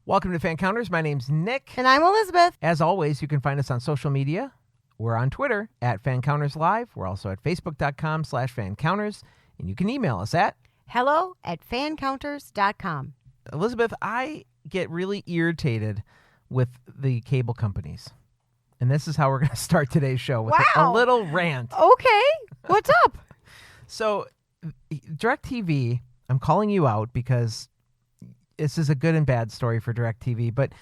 Welcome to Fancounters. My name's Nick. And I'm Elizabeth. As always, you can find us on social media. We're on Twitter at Fancounters Live. We're also at Facebook.com/Fancounters. And you can email us at hello@fancounters.com. Elizabeth, I get really irritated with the cable companies. And this is how we're going to start today's show with a little rant. Okay. What's up? So, DirecTV, I'm calling you out because this is a good and bad story for DirecTV, but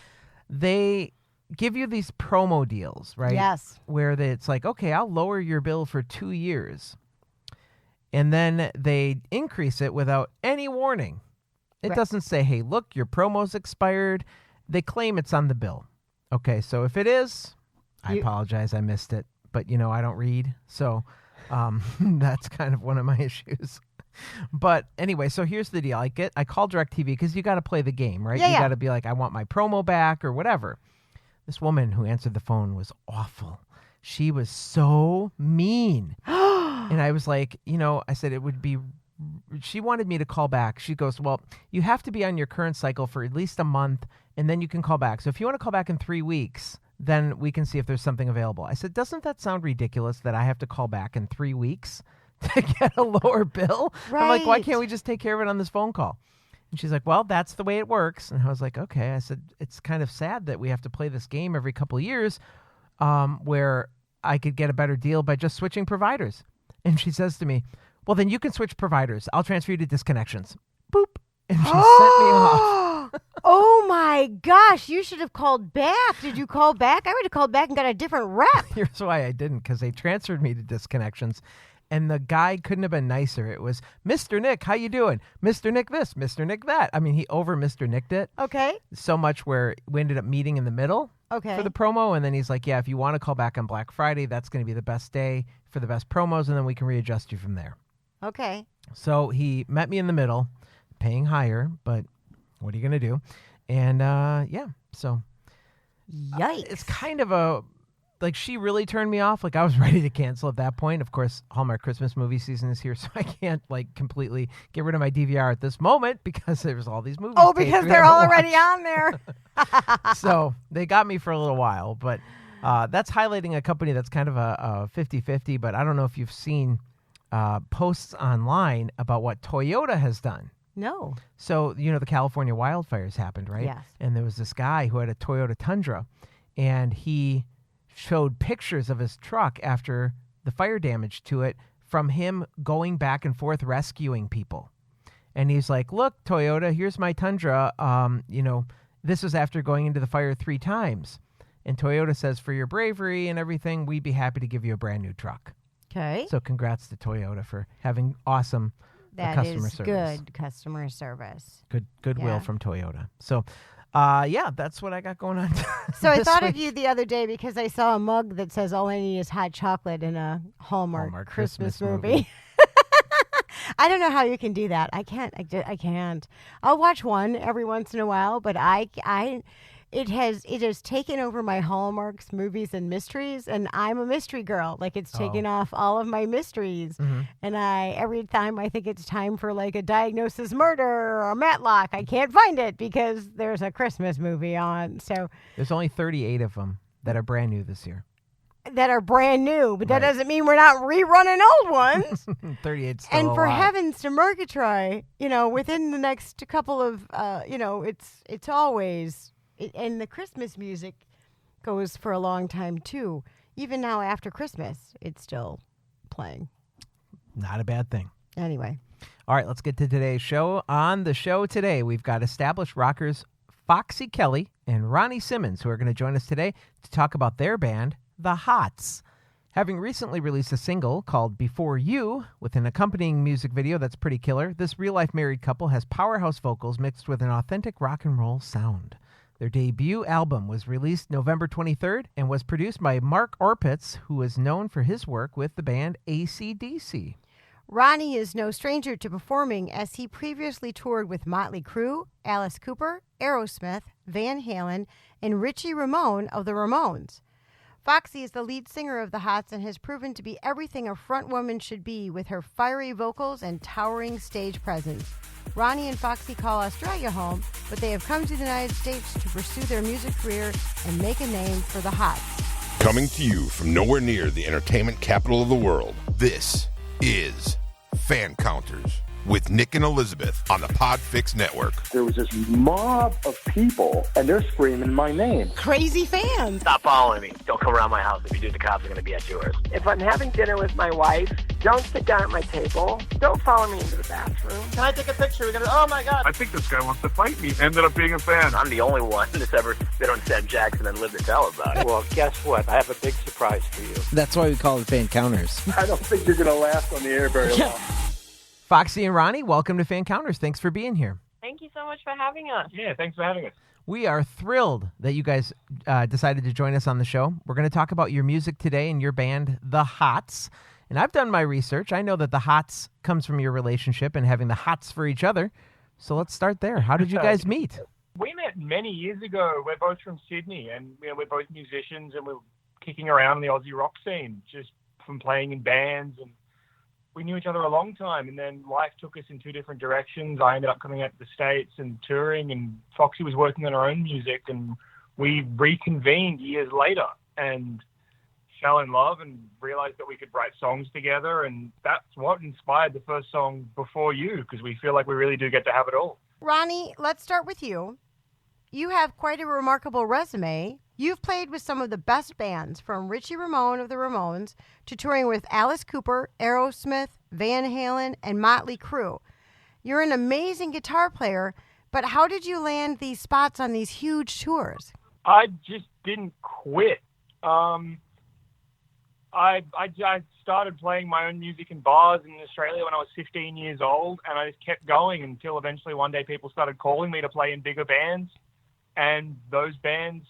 they give you these promo deals, right? Yes. Where it's like, okay, I'll lower your bill for 2 years. And then they increase it without any warning. It doesn't say, hey, look, your promo's expired. They claim it's on the bill. Okay, so if it is, I apologize, I missed it. But, I don't read. So that's kind of one of my issues. But anyway, so here's the deal. I call DirecTV because you got to play the game, right? Yeah, you got to be like, I want my promo back or whatever. This woman who answered the phone was awful. She was so mean. And I was like, I said it would be, she wanted me to call back. She goes, well, you have to be on your current cycle for at least a month, and then you can call back. So if you want to call back in 3 weeks, then we can see if there's something available. I said, doesn't that sound ridiculous that I have to call back in 3 weeks to get a lower bill? Right. I'm like, why can't we just take care of it on this phone call? And she's like, well, that's the way it works. And I was like, okay. I said, it's kind of sad that we have to play this game every couple of years where I could get a better deal by just switching providers. And she says to me, well, then you can switch providers. I'll transfer you to Disconnections. Boop. And she sent me off. Oh, my gosh. You should have called back. Did you call back? I would have called back and got a different rep. Here's why I didn't, because they transferred me to Disconnections. And the guy couldn't have been nicer. It was, Mr. Nick, how you doing? Mr. Nick this, Mr. Nick that. I mean, he over Mr. Nicked it. Okay. So much where we ended up meeting in the middle for the promo. And then he's like, yeah, if you want to call back on Black Friday, that's going to be the best day for the best promos. And then we can readjust you from there. Okay. So he met me in the middle, paying higher, but what are you going to do? And so Yikes. it's kind of she really turned me off. Like I was ready to cancel at that point. Of course, Hallmark Christmas movie season is here, so I can't completely get rid of my DVR at this moment because there's all these movies. Oh, because they're already on there. So they got me for a little while, but that's highlighting a company that's kind of a 50-50, but I don't know if you've seen posts online about what Toyota has done. No. So, the California wildfires happened, right? Yes. And there was this guy who had a Toyota Tundra, and he showed pictures of his truck after the fire damage to it from him going back and forth rescuing people. And he's like, look, Toyota, here's my Tundra. This was after going into the fire 3 times. And Toyota says, for your bravery and everything, we'd be happy to give you a brand new truck. Okay. So congrats to Toyota for having awesome customer service. Good customer service. Goodwill from Toyota. So, that's what I got going on. So I thought of you the other day because I saw a mug that says all I need is hot chocolate in a Hallmark Christmas movie. I don't know how you can do that. I can't. I can't. I'll watch one every once in a while, but it has taken over my Hallmarks movies and mysteries, and I'm a mystery girl. Like it's taken off all of my mysteries. Mm-hmm. And every time I think it's time for like a diagnosis murder or a Matlock, I can't find it because there's a Christmas movie on. So there's only 38 of them that are brand new this year. That are brand new, but that doesn't mean we're not rerunning old ones. 38 still and for alive. heavens to Murgatroyd, within the next couple of, it's always. And the Christmas music goes for a long time, too. Even now after Christmas, it's still playing. Not a bad thing. Anyway. All right, let's get to today's show. On the show today, we've got established rockers Foxie Kelly and Ronnie Simmons, who are going to join us today to talk about their band, The Hots. Having recently released a single called Before You, with an accompanying music video that's pretty killer, this real-life married couple has powerhouse vocals mixed with an authentic rock and roll sound. Their debut album was released November 23rd and was produced by Mark Orpitz, who is known for his work with the band AC/DC. Ronnie is no stranger to performing, as he previously toured with Motley Crue, Alice Cooper, Aerosmith, Van Halen, and Richie Ramone of the Ramones. Foxie is the lead singer of the Hots and has proven to be everything a front woman should be with her fiery vocals and towering stage presence. Ronnie and Foxie call Australia home, but they have come to the United States to pursue their music career and make a name for the Hots. Coming to you from nowhere near the entertainment capital of the world, this is Fancounters with Nick and Elizabeth on the PodFix network. There was this mob of people, and they're screaming my name. Crazy fans. Stop following me. Don't come around my house. If you do, the cops are going to be at yours. If I'm having dinner with my wife, don't sit down at my table. Don't follow me into the bathroom. Can I take a picture? Oh my God. I think this guy wants to fight me. Ended up being a fan. I'm the only one that's ever been on Sam Jackson and lived to tell about it. Well, guess what? I have a big surprise for you. That's why we call it Fancounters. I don't think you're going to last on the air very long. Foxie and Ronnie, welcome to Fancounters. Thanks for being here. Thank you so much for having us. Yeah, thanks for having us. We are thrilled that you guys decided to join us on the show. We're going to talk about your music today and your band, The Hots. And I've done my research. I know that The Hots comes from your relationship and having the hots for each other. So let's start there. How did you guys meet? We met many years ago. We're both from Sydney, and we're both musicians, and we're kicking around in the Aussie rock scene just from playing in bands. And we knew each other a long time, and then life took us in two different directions. I ended up coming out to the States and touring, and Foxie was working on her own music, and we reconvened years later and fell in love and realized that we could write songs together, and that's what inspired the first song, Before You, because we feel like we really do get to have it all. Ronnie, let's start with you. You have quite a remarkable resume. You've played with some of the best bands, from Richie Ramone of the Ramones to touring with Alice Cooper, Aerosmith, Van Halen, and Motley Crue. You're an amazing guitar player, but how did you land these spots on these huge tours? I just didn't quit. I started playing my own music in bars in Australia when I was 15 years old, and I just kept going until eventually one day people started calling me to play in bigger bands, and those bands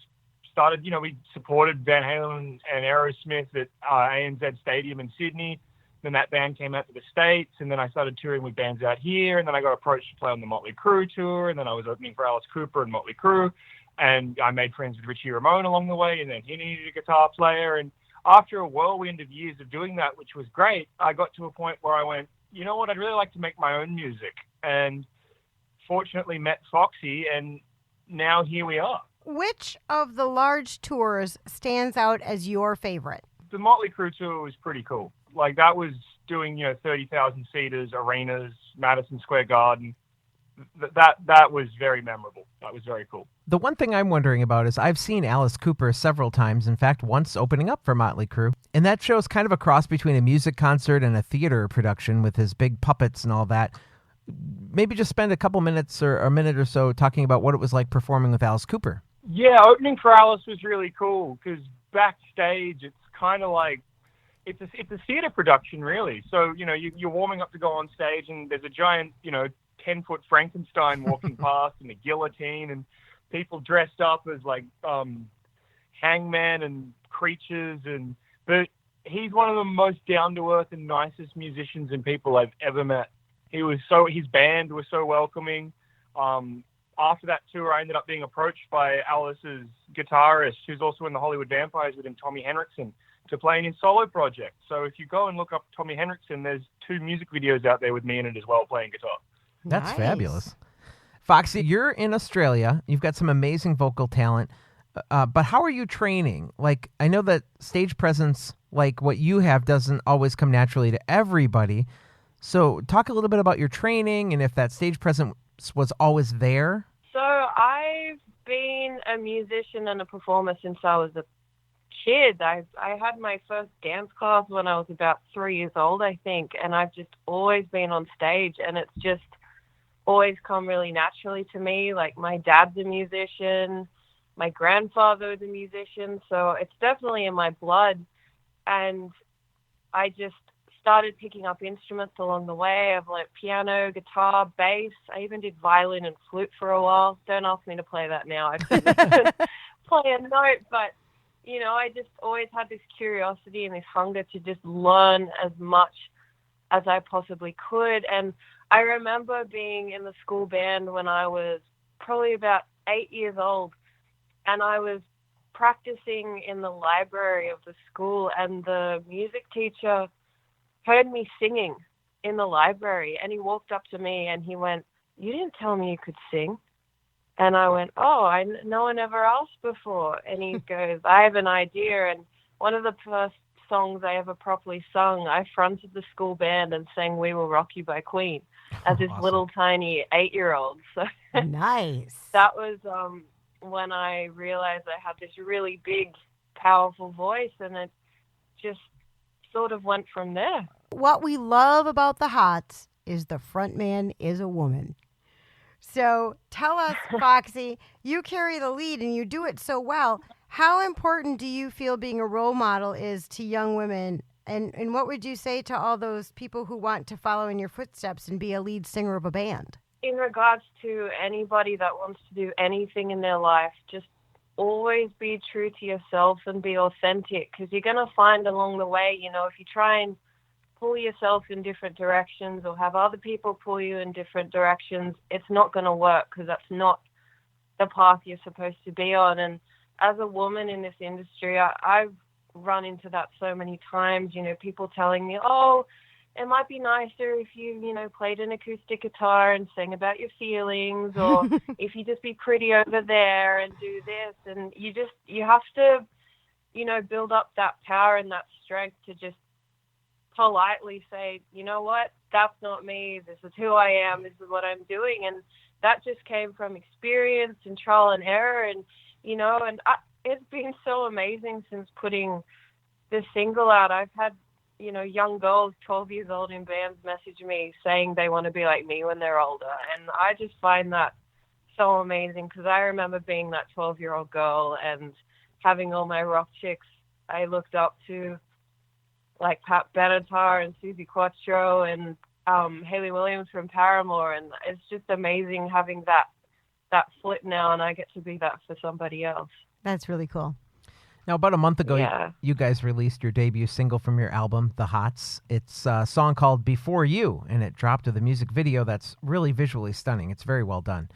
started, we supported Van Halen and Aerosmith at ANZ Stadium in Sydney. Then that band came out to the States, and then I started touring with bands out here, and then I got approached to play on the Motley Crue tour, and then I was opening for Alice Cooper and Motley Crue, and I made friends with Richie Ramone along the way, and then he needed a guitar player, and after a whirlwind of years of doing that, which was great, I got to a point where I went, you know what, I'd really like to make my own music, and fortunately met Foxie, and now here we are. Which of the large tours stands out as your favorite? The Motley Crue tour was pretty cool. Like, that was doing, 30,000 seaters, arenas, Madison Square Garden. That was very memorable. That was very cool. The one thing I'm wondering about is I've seen Alice Cooper several times, in fact, once opening up for Motley Crue. And that show's kind of a cross between a music concert and a theater production with his big puppets and all that. Maybe just spend a couple minutes or a minute or so talking about what it was like performing with Alice Cooper. Yeah, opening for Alice was really cool because backstage it's kind of like it's a theater production, really. So, you're warming up to go on stage, and there's a giant, 10-foot Frankenstein walking past and a guillotine and people dressed up as like hangmen and creatures, but he's one of the most down-to-earth and nicest musicians and people I've ever met. His band was so welcoming. After that tour, I ended up being approached by Alice's guitarist, who's also in the Hollywood Vampires with him, Tommy Henriksen, to play in his solo project. So if you go and look up Tommy Henriksen, there's 2 music videos out there with me in it as well, playing guitar. That's Nice. fabulous. Foxie, you're in Australia. You've got some amazing vocal talent. But how are you training? Like, I know that stage presence, like what you have, doesn't always come naturally to everybody. So talk a little bit about your training and if that stage presence was always there. So I've been a musician and a performer since I was a kid. I had my first dance class when I was about 3 years old, I think, and I've just always been on stage, and it's just always come really naturally to me. Like, my dad's a musician, my grandfather was a musician, so it's definitely in my blood. And I just started picking up instruments along the way. I've learnt piano, guitar, bass. I even did violin and flute for a while. Don't ask me to play that now. I couldn't play a note, but I just always had this curiosity and this hunger to just learn as much as I possibly could. And I remember being in the school band when I was probably about 8 years old, and I was practicing in the library of the school, and the music teacher heard me singing in the library, and he walked up to me and he went, you didn't tell me you could sing. And I went, oh, no one ever asked before. And he goes, I have an idea. And one of the first songs I ever properly sung, I fronted the school band and sang We Will Rock You by Queen as this little tiny 8-year-old. So nice. That was when I realized I had this really big, powerful voice, and it just sort of went from there. What we love about the Hots is the front man is a woman. So tell us, Foxie, you carry the lead and you do it so well. How important do you feel being a role model is to young women? And what would you say to all those people who want to follow in your footsteps and be a lead singer of a band? In regards to anybody that wants to do anything in their life, just always be true to yourself and be authentic, because you're going to find along the way, if you try and pull yourself in different directions or have other people pull you in different directions, it's not going to work, because that's not the path you're supposed to be on. And as a woman in this industry, I've run into that so many times, people telling me, oh, it might be nicer if you, played an acoustic guitar and sang about your feelings, or if you just be pretty over there and do this. And you have to, build up that power and that strength to just politely say, you know what, that's not me. This is who I am. This is what I'm doing. And that just came from experience and trial and error. And, it's been so amazing since putting this single out. I've had, young girls, 12 years old in bands message me saying they want to be like me when they're older. And I just find that so amazing, because I remember being that 12-year-old girl and having all my rock chicks I looked up to, like Pat Benatar and Susie Quattro and Hayley Williams from Paramore. And it's just amazing having that flip now, and I get to be that for somebody else. That's really cool. Now, about a month ago, you guys released your debut single from your album, The Hots. It's a song called Before You, and it dropped with a music video that's really visually stunning. It's very well done.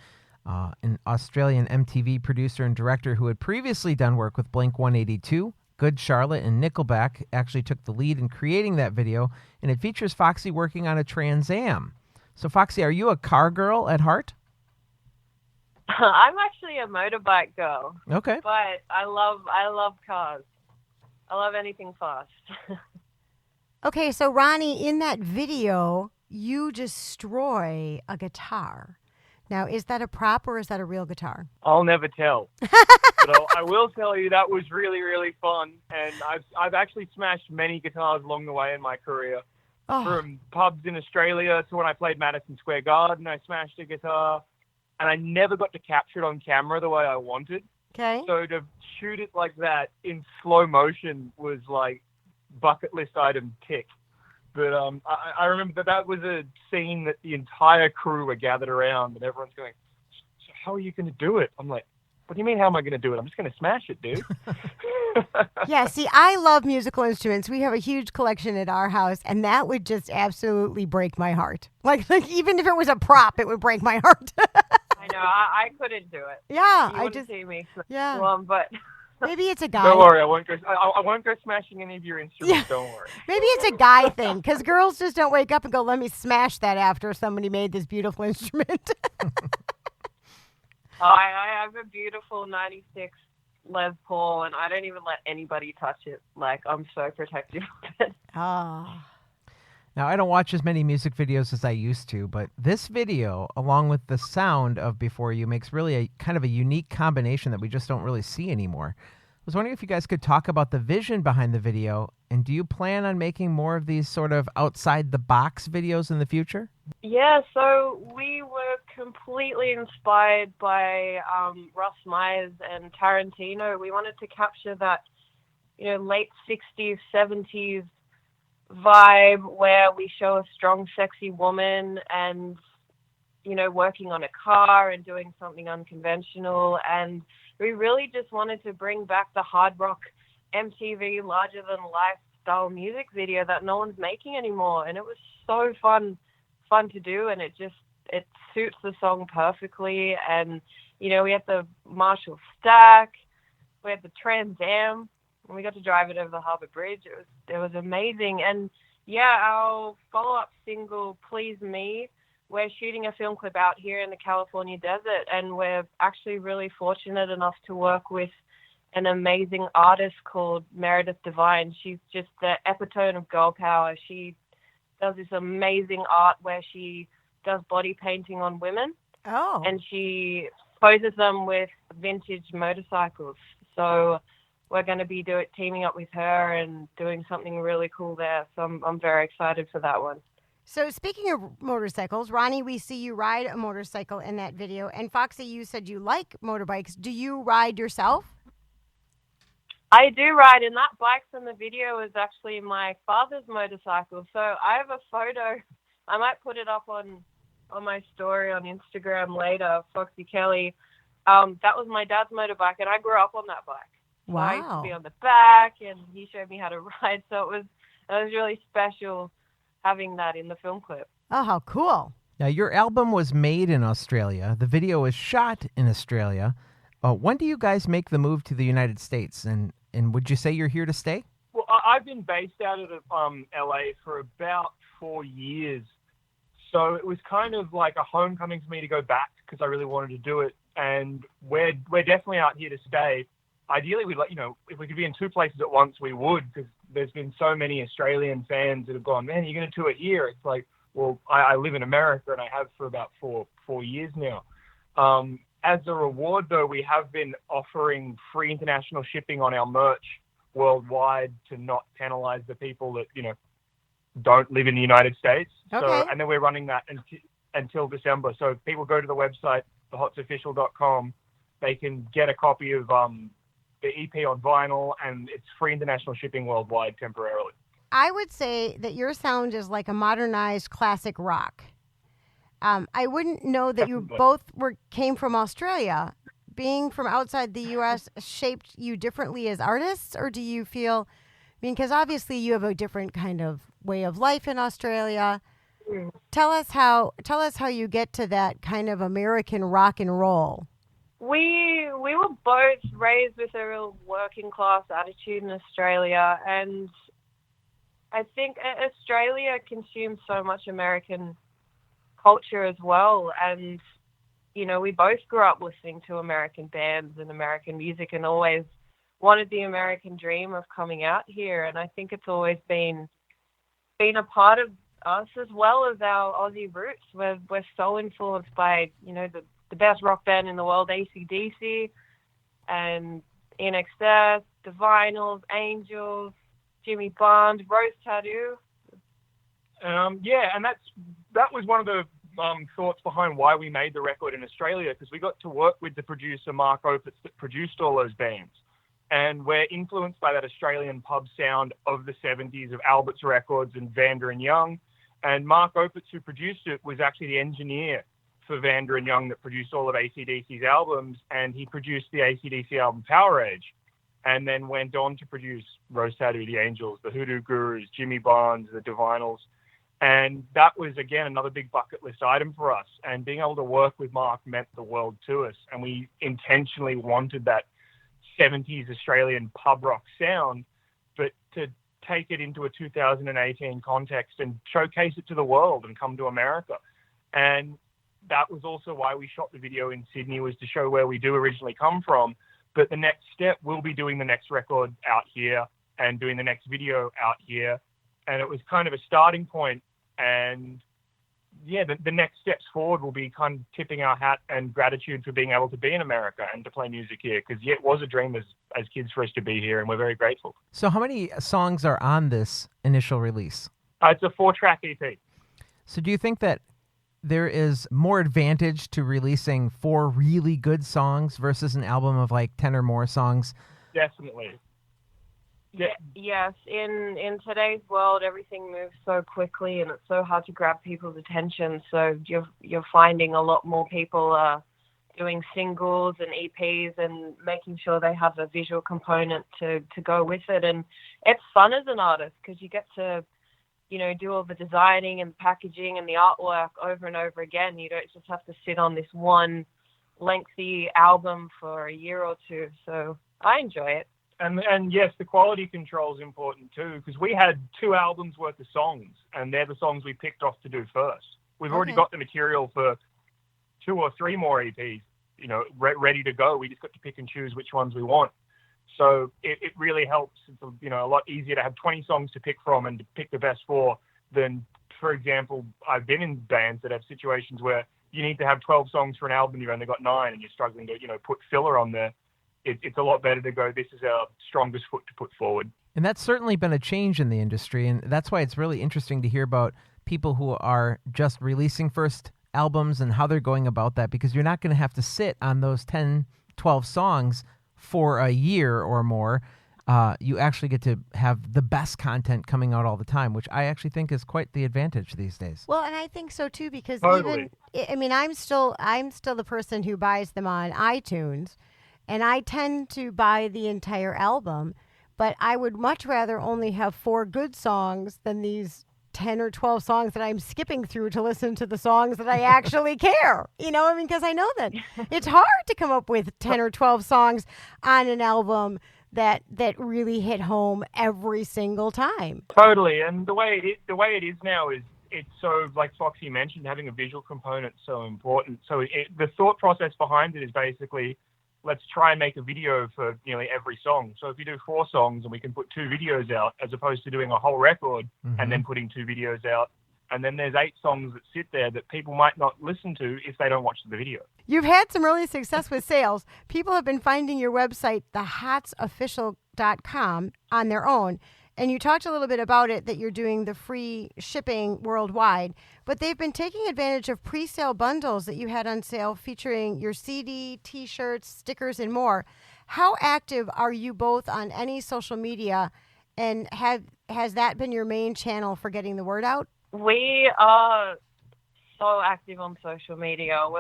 An Australian MTV producer and director who had previously done work with Blink-182, Good Charlotte, and Nickelback actually took the lead in creating that video, and it features Foxie working on a Trans Am. So, Foxie, are you a car girl at heart? I'm actually a motorbike girl. Okay. But I love cars. I love anything fast. Okay, so Ronnie, in that video, you destroy a guitar. Now, is that a prop or is that a real guitar? I'll never tell. But I will tell you that was really, really fun. And I've actually smashed many guitars along the way in my career. Oh. From pubs in Australia to when I played Madison Square Garden, I smashed a guitar. And I never got to capture it on camera the way I wanted. Okay. So to shoot it like that in slow motion was like bucket list item tick. But I remember that was a scene that the entire crew were gathered around, and everyone's going, so how are you going to do it? I'm like, what do you mean, how am I going to do it? I'm just going to smash it, dude. Yeah, see, I love musical instruments. We have a huge collection at our house, and that would just absolutely break my heart. Like even if it was a prop, it would break my heart. I know, I couldn't do it. Yeah, you wouldn't see me. Yeah. But maybe it's a guy. Don't worry, I won't go smashing any of your instruments. Yeah. Don't worry. Maybe it's a guy thing, because girls just don't wake up and go, "Let me smash that" after somebody made this beautiful instrument. I have a beautiful '96 Les Paul, and I don't even let anybody touch it. Like, I'm so protective of it. Ah. Now, I don't watch as many music videos as I used to, but this video, along with the sound of Before You, makes really a kind of a unique combination that we just don't really see anymore. I was wondering if you guys could talk about the vision behind the video, and do you plan on making more of these sort of outside-the-box videos in the future? Yeah, so we were completely inspired by Russ Myers and Tarantino. We wanted to capture that, late 60s, 70s vibe where we show a strong, sexy woman and, working on a car and doing something unconventional. And we really just wanted to bring back the hard rock MTV larger-than-life style music video that no one's making anymore. And it was so fun to do, and it suits the song perfectly. And we had the Marshall Stack, we had the Trans Am, and we got to drive it over the Harbour Bridge. It was amazing. And yeah, our follow-up single Please Me we're shooting a film clip out here in the California desert, and we're actually really fortunate enough to work with an amazing artist called Meredith Devine. She's just the epitome of girl power. She does this amazing art where she does body painting on women. Oh. And she poses them with vintage motorcycles. So we're going to be teaming up with her and doing something really cool there. So I'm very excited for that one. So speaking of motorcycles, Ronnie, we see you ride a motorcycle in that video. And Foxie, you said you like motorbikes. Do you ride yourself? I do ride, and that bike from the video is actually my father's motorcycle. So I have a photo. I might put it up on my story on Instagram later, Foxie Kelly. That was my dad's motorbike, and I grew up on that bike. Wow. So I used to be on the back, and he showed me how to ride. So it was really special having that in the film clip. Oh, how cool. Now, your album was made in Australia. The video was shot in Australia. When do you guys make the move to the United States? And would you say you're here to stay? Well, I've been based out of LA for about 4 years. So it was kind of like a homecoming for me to go back because I really wanted to do it. And we're definitely out here to stay. Ideally, we'd like, if we could be in two places at once, we would, because there's been so many Australian fans that have gone, man, you're going to tour here. It's like, well, I live in America and I have for about four years now. As a reward, though, we have been offering free international shipping on our merch worldwide to not penalize the people that, don't live in the United States. Okay. So, and then we're running that until December. So if people go to the website, thehotsofficial.com, they can get a copy of the EP on vinyl, and it's free international shipping worldwide temporarily. I would say that your sound is like a modernized classic rock. I wouldn't know that you both came from Australia. Being from outside the U.S. shaped you differently as artists, or do you feel? Because obviously you have a different kind of way of life in Australia. Tell us how you get to that kind of American rock and roll. We were both raised with a real working class attitude in Australia, and I think Australia consumes so much American culture as well. And we both grew up listening to American bands and American music, and always wanted the American dream of coming out here. And I think it's always been a part of us as well as our Aussie roots. We're so influenced by the best rock band in the world, AC/DC, and In Excess, The Vinyls, Angels, Jimmy Bond, Rose Tattoo. And that was one of the thoughts behind why we made the record in Australia, because we got to work with the producer Mark Opitz that produced all those bands. And we're influenced by that Australian pub sound of the 70s of Albert's Records and Vanda and Young. And Mark Opitz, who produced it, was actually the engineer for Vanda and Young that produced all of AC/DC's albums, and he produced the AC/DC album Power Age, and then went on to produce Rose Tattoo, The Angels, The Hoodoo Gurus, Jimmy Bonds, The Divinyls. And that was, again, another big bucket list item for us. And being able to work with Mark meant the world to us. And we intentionally wanted that 70s Australian pub rock sound, but to take it into a 2018 context and showcase it to the world and come to America. And that was also why we shot the video in Sydney, was to show where we do originally come from. But the next step, we'll be doing the next record out here and doing the next video out here. And it was kind of a starting point. And yeah, the next steps forward will be kind of tipping our hat and gratitude for being able to be in America and to play music here. Because it was a dream as kids for us to be here, and we're very grateful. So how many songs are on this initial release? It's a 4-track EP. So do you think that there is more advantage to releasing 4 really good songs versus an album of like 10 or more songs? Definitely. Yeah. Yes, in today's world, everything moves so quickly, and it's so hard to grab people's attention. So you're finding a lot more people are doing singles and EPs and making sure they have a visual component to go with it. And it's fun as an artist because you get to, do all the designing and packaging and the artwork over and over again. You don't just have to sit on this one lengthy album for a year or two. So I enjoy it. And yes, the quality control is important too, because we had 2 albums worth of songs, and they're the songs we picked off to do first. We've already got the material for 2 or 3 more EPs, ready to go. We just got to pick and choose which ones we want. So it really helps. It's a lot easier to have 20 songs to pick from and to pick the best 4 than, for example, I've been in bands that have situations where you need to have 12 songs for an album, you've only got 9, and you're struggling to, put filler on there. It's a lot better to go, this is our strongest foot to put forward. And that's certainly been a change in the industry, and that's why it's really interesting to hear about people who are just releasing first albums and how they're going about that, because you're not going to have to sit on those 10, 12 songs for a year or more. You actually get to have the best content coming out all the time, which I actually think is quite the advantage these days. Well, and I think so too, because totally. I'm still the person who buys them on iTunes, and I tend to buy the entire album, but I would much rather only have 4 good songs than these 10 or 12 songs that I'm skipping through to listen to the songs that I actually care. Because I know that it's hard to come up with 10 or 12 songs on an album that really hit home every single time. Totally. And the way it is now is it's so, like Foxie mentioned, having a visual component is so important. So the thought process behind it is basically, let's try and make a video for nearly every song. So if you do 4 songs and we can put 2 videos out, as opposed to doing a whole record and then putting 2 videos out, and then there's 8 songs that sit there that people might not listen to if they don't watch the video. You've had some early success with sales. People have been finding your website, thehotsofficial.com, on their own. And you talked a little bit about it, that you're doing the free shipping worldwide, but they've been taking advantage of pre-sale bundles that you had on sale featuring your CD, T-shirts, stickers, and more. How active are you both on any social media, and has that been your main channel for getting the word out? We are so active on social media. We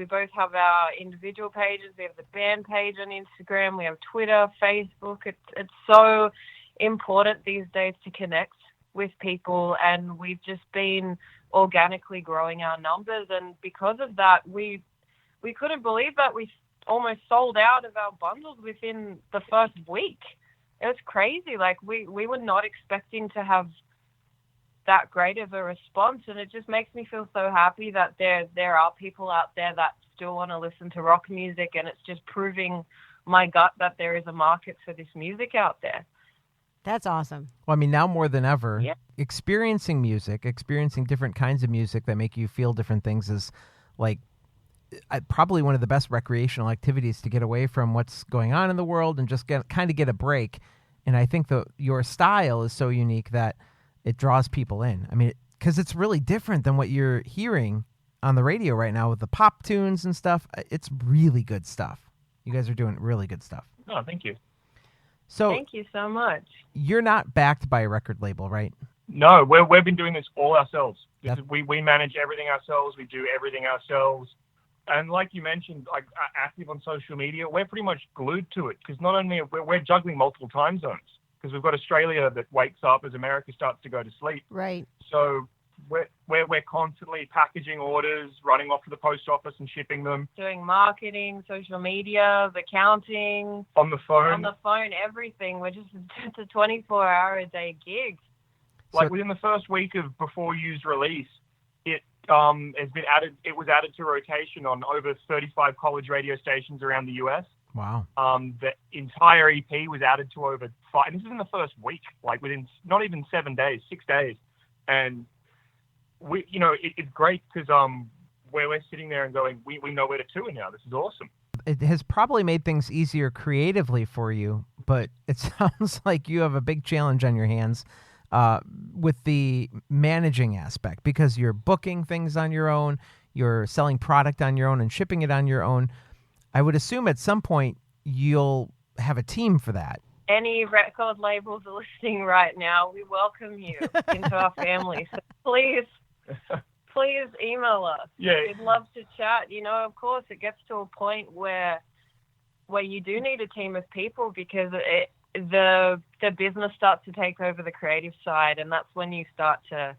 both have our individual pages. We have the band page on Instagram. We have Twitter, Facebook. It's so important these days to connect with people, and we've just been organically growing our numbers, and because of that we couldn't believe that we almost sold out of our bundles within the first week. It was crazy. Like we were not expecting to have that great of a response, and it just makes me feel so happy that there are people out there that still want to listen to rock music, and it's just proving my gut that there is a market for this music out there. That's awesome. Well, I mean, now more than ever, experiencing different kinds of music that make you feel different things is like probably one of the best recreational activities to get away from what's going on in the world and just get a break. And I think your style is so unique that it draws people in. I mean, because it's really different than what you're hearing on the radio right now with the pop tunes and stuff. It's really good stuff. You guys are doing really good stuff. Oh, thank you. So thank you so much. You're not backed by a record label, right? No, we've been doing this all ourselves. We manage everything ourselves. We do everything ourselves. And like you mentioned, like active on social media, we're pretty much glued to it, because not only we're juggling multiple time zones, because we've got Australia that wakes up as America starts to go to sleep. Right. So we're constantly packaging orders, running off to the post office and shipping them. Doing marketing, social media, accounting. On the phone, everything. It's a 24-hour-a-day gig. Like within the first week of Before You's release, it has been added. It was added to rotation on over 35 college radio stations around the U.S. Wow. The entire EP was added to over 5. And this is in the first week, like within not even 7 days, 6 days. And it's great because where we're sitting there and going, we know where to tour now. This is awesome. It has probably made things easier creatively for you, but it sounds like you have a big challenge on your hands with the managing aspect, because you're booking things on your own, you're selling product on your own and shipping it on your own. I would assume at some point you'll have a team for that. Any record labels are listening right now, we welcome you into our family. So please email us. Yeah. We'd love to chat. Of course, it gets to a point where you do need a team of people, because the business starts to take over the creative side, and that's when you start to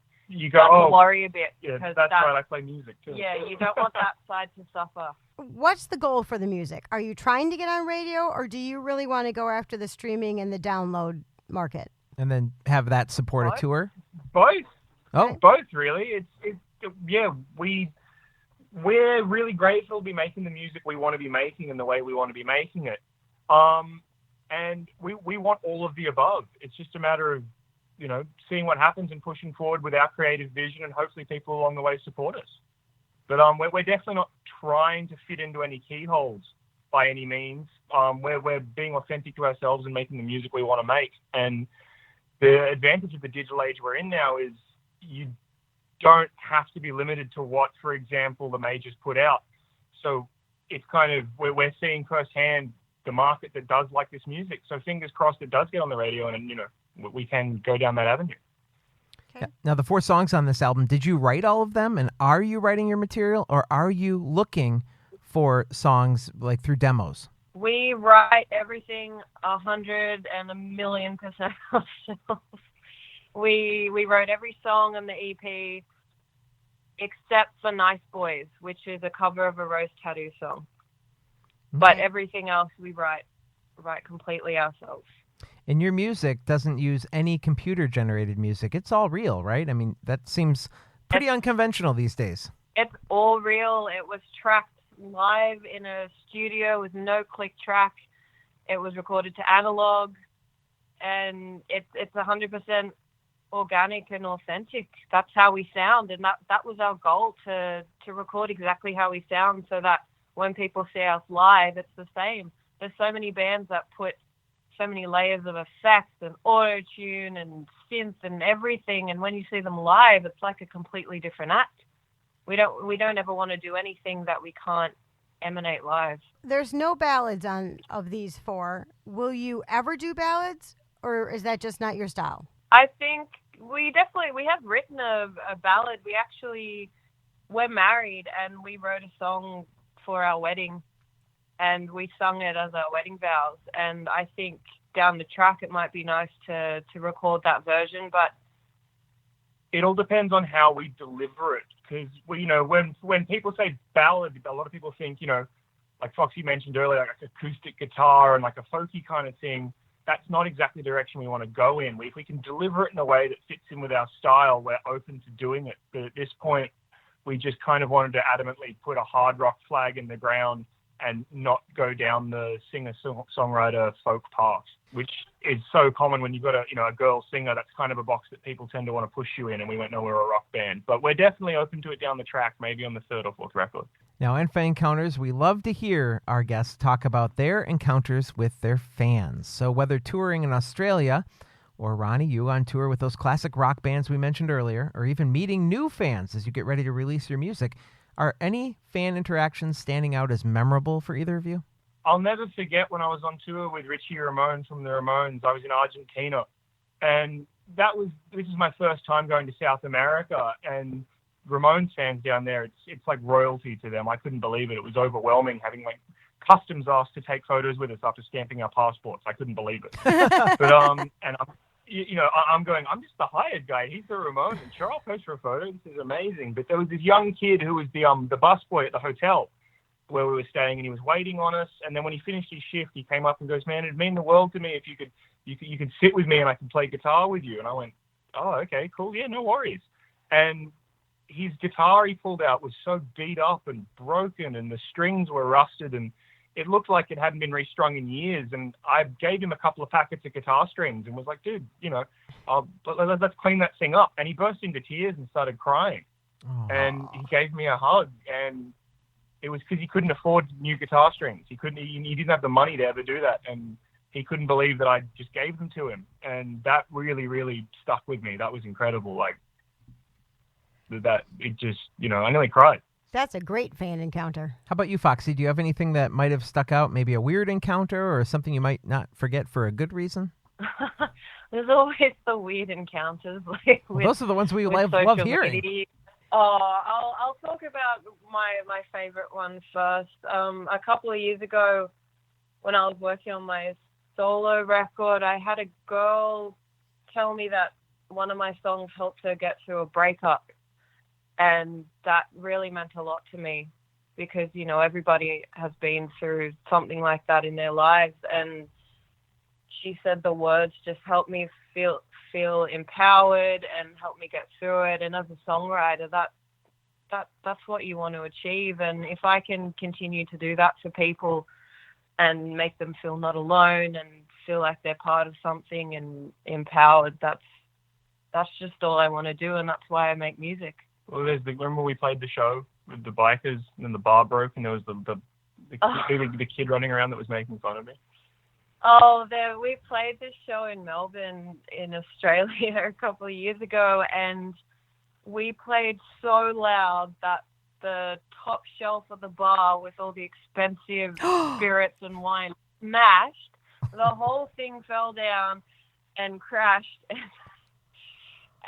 worry a bit. Yeah, that's why I play music too. Yeah, you don't want that side to suffer. What's the goal for the music? Are you trying to get on radio, or do you really want to go after the streaming and the download market? And then have that support a tour? Both. Oh. Both, really. yeah, we're really grateful to be making the music we want to be making and the way we want to be making it. And we want all of the above. It's just a matter of, seeing what happens and pushing forward with our creative vision, and hopefully people along the way support us. But we're definitely not trying to fit into any keyholes by any means. We're being authentic to ourselves and making the music we want to make. And the advantage of the digital age we're in now is you don't have to be limited to what, for example, the majors put out. So it's kind of, we're seeing firsthand the market that does like this music. So fingers crossed it does get on the radio, and we can go down that avenue. Okay. Now, the 4 songs on this album, did you write all of them? And are you writing your material, or are you looking for songs like through demos? We write everything 100 and 1,000,000% ourselves. We wrote every song on the EP except for Nice Boys, which is a cover of a Rose Tattoo song. Okay. But everything else we write completely ourselves. And your music doesn't use any computer-generated music. It's all real, right? I mean, that seems pretty unconventional these days. It's all real. It was tracked live in a studio with no click track. It was recorded to analog, and it's 100% organic and authentic. That's how we sound, and that was our goal, to record exactly how we sound, so that when people see us live, it's the same. There's so many bands that put so many layers of effects and auto-tune and synth and everything, and when you see them live, it's like a completely different act. We don't ever want to do anything that we can't emanate live. There's no ballads of these 4. Will you ever do ballads, or is that just not your style? I think we have written a ballad. We're married, and we wrote a song for our wedding, and we sung it as our wedding vows. And I think down the track it might be nice to record that version, but it all depends on how we deliver it. Because when people say ballad, a lot of people think, like Foxie mentioned earlier, like acoustic guitar and like a folky kind of thing. That's not exactly the direction we want to go in. If we can deliver it in a way that fits in with our style, we're open to doing it. But at this point, we just kind of wanted to adamantly put a hard rock flag in the ground and not go down the singer-songwriter folk path, which is so common when you've got a girl singer. That's kind of a box that people tend to want to push you in, and we went, no, we're a rock band. But we're definitely open to it down the track, maybe on the 3rd or 4th record. Now, in Fancounters, we love to hear our guests talk about their encounters with their fans. So whether touring in Australia, or Ronnie, you on tour with those classic rock bands we mentioned earlier, or even meeting new fans as you get ready to release your music, are any fan interactions standing out as memorable for either of you? I'll never forget when I was on tour with Richie Ramone from the Ramones. I was in Argentina, and this is my first time going to South America, and Ramones fans down there, it's like royalty to them. I couldn't believe it. It was overwhelming, having like customs asked to take photos with us after stamping our passports. I couldn't believe it. But I'm going, I'm just the hired guy. He's the Ramones, and sure, I'll post for a photo. This is amazing. But there was this young kid who was the busboy at the hotel where we were staying, and he was waiting on us. And then when he finished his shift, he came up and goes, "Man, it'd mean the world to me if you could sit with me and I could play guitar with you." And I went, "Oh, okay, cool. Yeah, no worries." And his guitar he pulled out was so beat up and broken, and the strings were rusted, and it looked like it hadn't been restrung in years. And I gave him a couple of packets of guitar strings and was like, "Dude, let's clean that thing up." And he burst into tears and started crying. Aww. And he gave me a hug, and it was because he couldn't afford new guitar strings. He didn't have the money to ever do that, and he couldn't believe that I just gave them to him. And that really, really stuck with me. That was incredible. Like that, it just, I nearly cried. That's a great fan encounter. How about you, Foxie? Do you have anything that might have stuck out? Maybe a weird encounter or something you might not forget for a good reason? There's always the weird encounters. Those are the ones we love hearing. I'll talk about my favorite one first. A couple of years ago, when I was working on my solo record, I had a girl tell me that one of my songs helped her get through a breakup. And that really meant a lot to me because, everybody has been through something like that in their lives. And she said the words just helped me feel empowered and helped me get through it. And as a songwriter, that's what you want to achieve. And if I can continue to do that for people and make them feel not alone and feel like they're part of something and empowered, that's just all I want to do, and that's why I make music. Well, remember we played the show with the bikers and then the bar broke and there was the kid running around that was making fun of me? Oh, we played this show in Melbourne in Australia a couple of years ago, and we played so loud that the top shelf of the bar with all the expensive spirits and wine smashed. The whole thing fell down and crashed.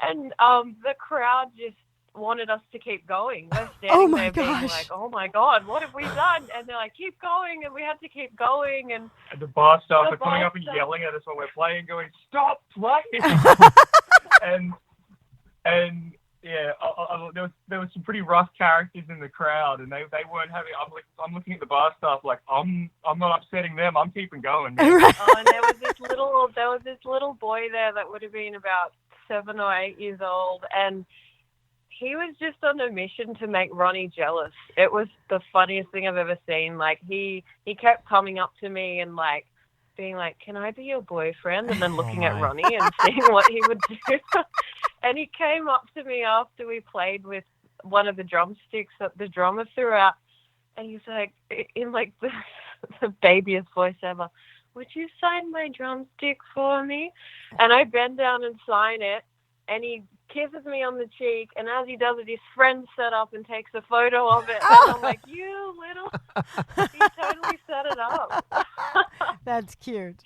And the crowd just wanted us to keep going. We're standing there being like, oh my God, what have we done? And they're like, keep going. And we had to keep going. And the bar staff are coming up and yelling at us while we're playing, going, stop playing. and yeah, there was some pretty rough characters in the crowd, and they weren't having. I'm looking at the bar staff like I'm not upsetting them. I'm keeping going. And there was this little boy there that would have been about 7 or 8 years old, and he was just on a mission to make Ronnie jealous. It was the funniest thing I've ever seen. Like he kept coming up to me and like being like, "Can I be your boyfriend?" And then looking at Ronnie and seeing what he would do. And he came up to me after we played with one of the drumsticks that the drummer threw out, and he's like, in like the babiest voice ever, "Would you sign my drumstick for me?" And I bend down and sign it, and he kisses me on the cheek, and as he does it, his friend set up and takes a photo of it, and I'm like, you little, he totally set it up. That's cute.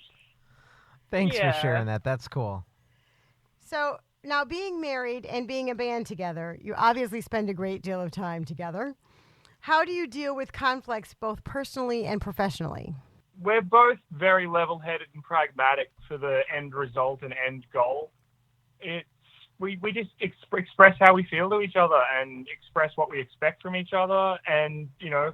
Thanks for sharing that. That's cool. So now, being married and being a band together, you obviously spend a great deal of time together. How do you deal with conflicts both personally and professionally? We're both very level-headed and pragmatic for the end result and end goal. We just express how we feel to each other and express what we expect from each other. And, you know,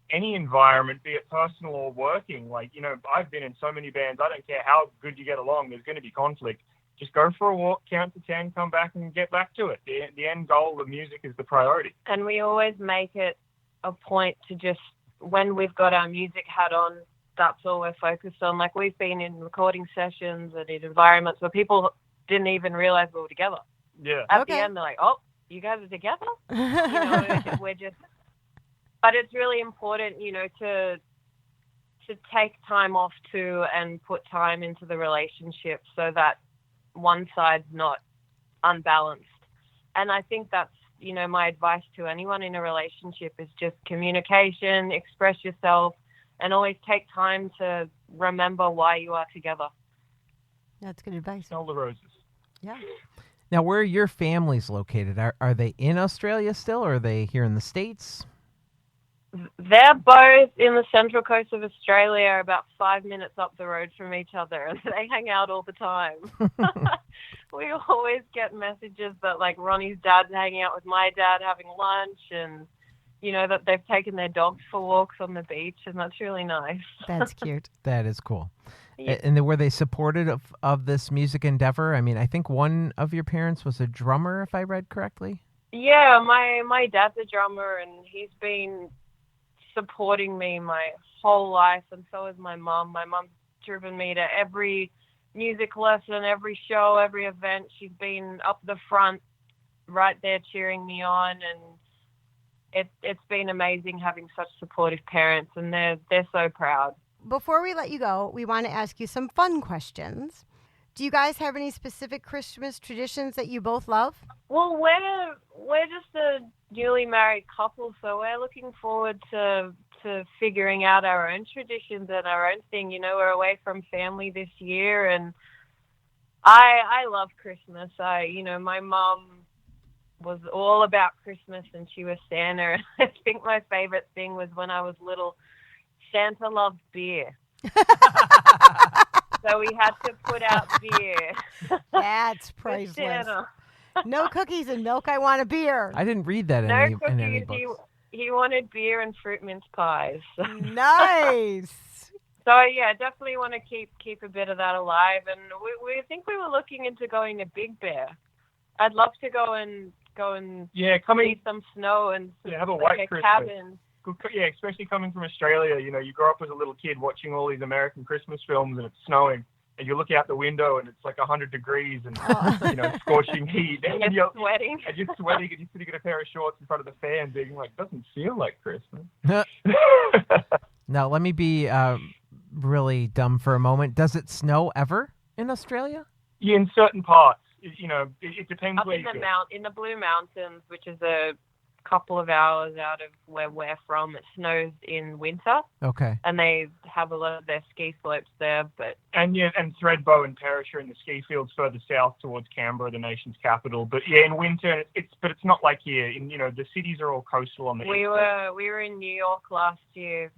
any environment, be it personal or working, like, you know, I've been in so many bands, I don't care how good you get along, there's going to be conflict. Just go for a walk, count to 10, come back and get back to it. The end goal of music is the priority. And we always make it a point to just, when we've got our music hat on, that's all we're focused on. Like, we've been in recording sessions and in environments where people didn't even realize we were together. Yeah. At the end, they're like, "Oh, you guys are together?" You know, we're just. But it's really important, you know, to take time off too and put time into the relationship so that one side's not unbalanced. And I think that's, you know, my advice to anyone in a relationship is just communication, express yourself, and always take time to remember why you are together. That's good advice. Smell the roses. Yeah. Now, where are your families located? Are they in Australia still, or are they here in the States? They're both in the central coast of Australia, about 5 minutes up the road from each other, and they hang out all the time. We always get messages that, like, Ronnie's dad's hanging out with my dad having lunch, and, you know, that they've taken their dogs for walks on the beach, and that's really nice. That's cute. That is cool. Yeah. And were they supportive of this music endeavor? I mean, I think one of your parents was a drummer, if I read correctly. Yeah, my dad's a drummer, and he's been supporting me my whole life, and so is my mum. My mum's driven me to every music lesson, every show, every event. She's been up the front, right there cheering me on, and it's been amazing having such supportive parents, and they're so proud. Before we let you go, we want to ask you some fun questions. Do you guys have any specific Christmas traditions that you both love? Well, we're just a newly married couple, so we're looking forward to figuring out our own traditions and our own thing. You know, we're away from family this year, and I love Christmas. My mom was all about Christmas, and she was Santa. I think my favorite thing was when I was little, Santa loved beer. So we had to put out beer. That's priceless. No cookies and milk. I want a beer. I didn't read that in any books. He wanted beer and fruit mince pies. Nice. So yeah, definitely want to keep a bit of that alive. And we think we were looking into going to Big Bear. I'd love to go and go and coming see some snow and have a like white a Christmas. cabin. Yeah, especially coming from Australia. You know, you grow up as a little kid watching all these American Christmas films, and it's snowing, and you look out the window, and it's like 100 degrees, and scorching heat, and you're sweating, and you're sitting in a pair of shorts in front of the fan, being like, "Doesn't feel like Christmas." Now, let me be really dumb for a moment. Does it snow ever in Australia? Yeah, in certain parts. It depends up where in you the go. in the Blue Mountains, which is a couple of hours out of where we're from. It snows in winter. Okay. And they have a lot of their ski slopes there, and Thredbo and Perisher and the ski fields further south towards Canberra, the nation's capital. But yeah, in winter it's not like here. The cities are all coastal on the east. We were in New York last year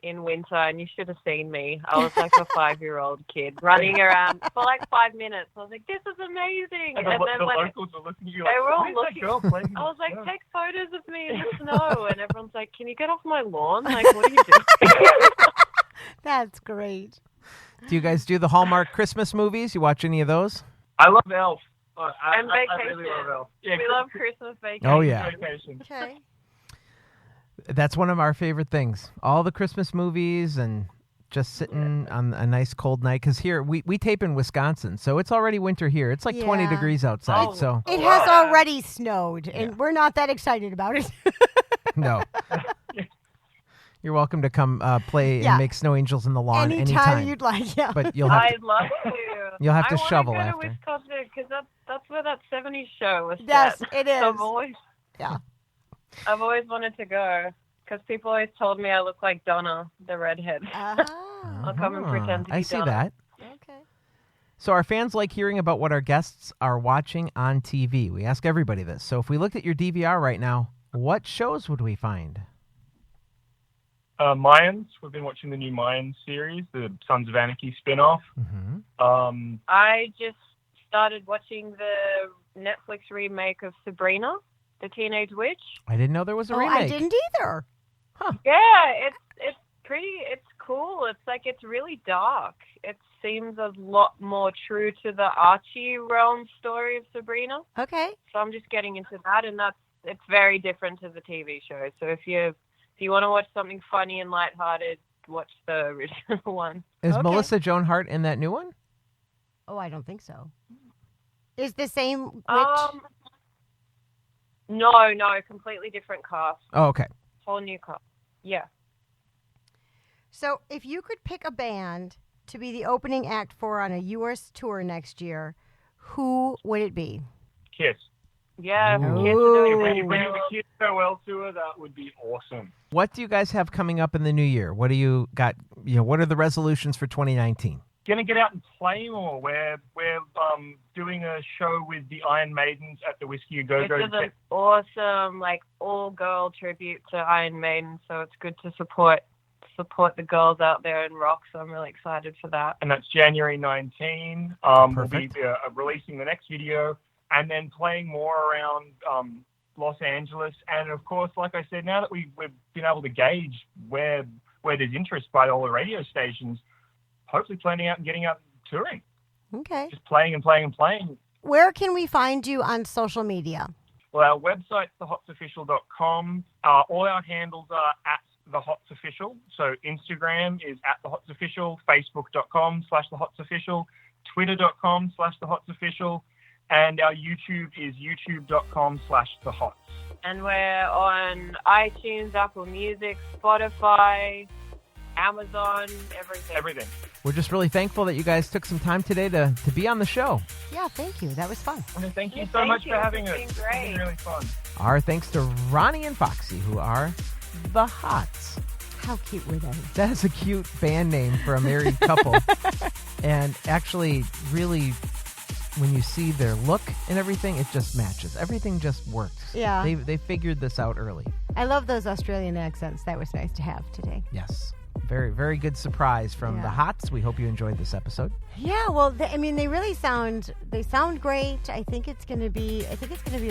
in winter, and you should have seen me. I was like a 5-year-old kid running around for like 5 minutes. I was like, "This is amazing!" And then when locals are looking at you, they were all looking. I was like, "Take photos of me in the snow," and everyone's like, "Can you get off my lawn? Like, what are you doing?" That's great. Do you guys do the Hallmark Christmas movies? You watch any of those? I love Elf. And Vacation. I really love Elf. Yeah, we love Christmas Vacation. Oh yeah. Vacation. Okay. That's one of our favorite things. All the Christmas movies and just sitting on a nice cold night. Because here, we tape in Wisconsin, so it's already winter here. It's like 20 degrees outside. So it has already snowed, and we're not that excited about it. No. You're welcome to come play and make snow angels in the lawn anytime you'd like. Yeah. But you'll have I'd love to. You'll have to shovel I after. want to go to Wisconsin because that's where that 70s show was Yes, set. it is. So I've always wanted to go because people always told me I look like Donna, the redhead. I'll come and pretend to be I see Donna. that. Okay. So our fans like hearing about what our guests are watching on TV. We ask everybody this. So if we looked at your DVR right now, what shows would we find? Mayans. We've been watching the new Mayans series, the Sons of Anarchy spin-off. Mm-hmm. I just started watching the Netflix remake of Sabrina, the Teenage Witch. I didn't know there was a remake. I didn't either. Huh. Yeah, it's cool. It's really dark. It seems a lot more true to the Archie realm story of Sabrina. Okay. So I'm just getting into that, and it's very different to the TV show. So if you want to watch something funny and lighthearted, watch the original one. Is Melissa Joan Hart in that new one? Oh, I don't think so. Is the same witch? No, completely different cast. Oh, okay. Whole new cast. Yeah. So if you could pick a band to be the opening act for on a U.S. tour next year, who would it be? Kiss. Yeah, Kiss are doing If we do the Kiss farewell tour, that would be awesome. What do you guys have coming up in the new year? What do you got? What are the resolutions for 2019? Gonna get out and play more. We're doing a show with the Iron Maidens at the Whiskey A Go Go. This is an awesome, all-girl tribute to Iron Maiden, so it's good to support the girls out there in rock, so I'm really excited for that. And that's January 19. We'll be releasing the next video and then playing more around Los Angeles. And, of course, like I said, now that we've been able to gauge where there's interest by all the radio stations, hopefully planning out and getting out and touring. Okay. Just playing and playing and playing. Where can we find you on social media? Well, our website's thehotsofficial.com. All our handles are at thehotsofficial. So Instagram is at thehotsofficial, facebook.com/thehotsofficial, twitter.com/thehotsofficial, and our YouTube is youtube.com/thehots. And we're on iTunes, Apple Music, Spotify, Amazon, everything. We're just really thankful that you guys took some time today to be on the show. Yeah, thank you. That was fun. Thank you so much for having us. It's been great. It's been really fun. Our thanks to Ronnie and Foxie, who are the Hots. How cute were they? That is a cute band name for a married couple. And actually, really, when you see their look and everything, it just matches. Everything just works. Yeah. They figured this out early. I love those Australian accents. That was nice to have today. Yes. Very, very good surprise from the Hots. We hope you enjoyed this episode. Yeah, well, they really sound great. I think it's going to be a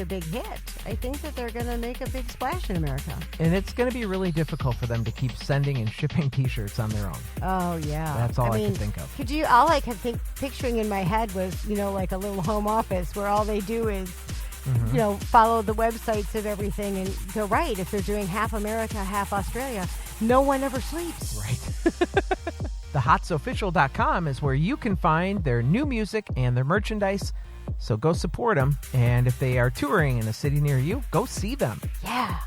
big hit. I think that they're going to make a big splash in America. And it's going to be really difficult for them to keep sending and shipping T-shirts on their own. Oh yeah, that's all I can think of. Could you? All I kept picturing in my head was, like a little home office where all they do is follow the websites of everything. And they're right. If they're doing half America, half Australia, no one ever sleeps. Right. TheHotsOfficial.com is where you can find their new music and their merchandise. So go support them. And if they are touring in a city near you, go see them. Yeah.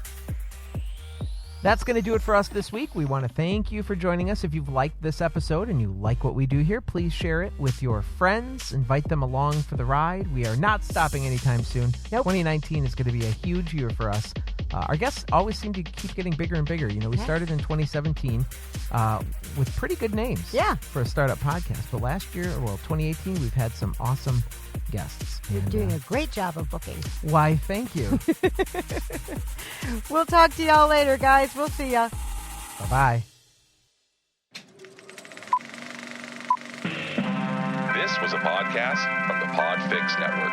That's going to do it for us this week. We want to thank you for joining us. If you've liked this episode and you like what we do here, please share it with your friends. Invite them along for the ride. We are not stopping anytime soon. Nope. 2019 is going to be a huge year for us. Our guests always seem to keep getting bigger and bigger. We started in 2017 with pretty good names for a startup podcast. But last year, 2018, we've had some awesome guests. You're doing a great job of booking. Why, thank you. We'll talk to y'all later, guys. We'll see ya. Bye-bye. This was a podcast from the PodFix Network.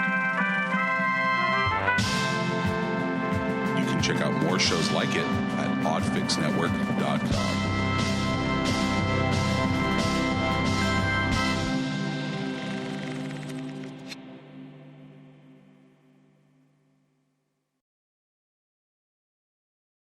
You can check out more shows like it at podfixnetwork.com.